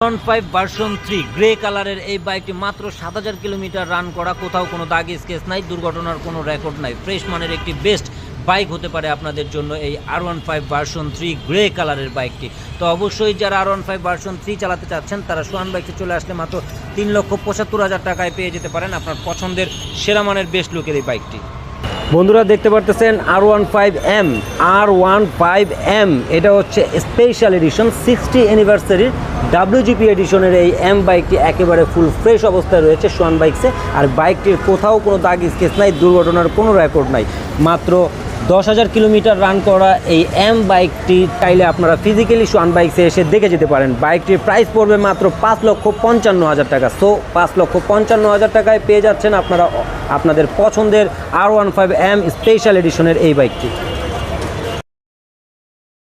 R15 version 3 grey কালারের এই বাইকটি মাত্র 7000 কিলোমিটার রান করা, কোথাও কোনো দাগ স্কেচ নাই, দুর্ঘটনার কোনো রেকর্ড নাই। ফ্রেশ মানের একটি বেস্ট বাইক হতে পারে আপনাদের জন্য এই R15 ভার্সন 3 গ্রে কালারের বাইকটি। তো অবশ্যই যারা R15 ভার্সন 3 চালাতে চাচ্ছেন তারা সোহান বাইকে চলে আসলে মাত্র 3,75,000 টাকায় পেয়ে যেতে পারেন আপনার পছন্দের সেরা মানের বেস্ট লুকের এই বাইকটি। বন্ধুরা দেখতে পারতেছেন R15M এটা হচ্ছে স্পেশাল এডিশন 60 অ্যানিভার্সারির WGP এডিশনের এই এম বাইকটি একেবারে ফুল ফ্রেশ অবস্থায় রয়েছে সোহান বাইকসে। আর বাইকটির কোথাও কোনো দাগ স্কেচ নাই, দুর্ঘটনার কোনো রেকর্ড নাই। মাত্র 10,000 কিলোমিটার রান করা এই এম বাইকটি চাইলে আপনারা ফিজিক্যালি সোহান বাইকসে এসে দেখে যেতে পারেন। বাইকটির প্রাইস পড়বে মাত্র 5,55,000 টাকা। সো 5,55,000 টাকায় পেয়ে যাচ্ছেন আপনারা আপনাদের পছন্দের R15M স্পেশাল এডিশনের এই বাইকটি।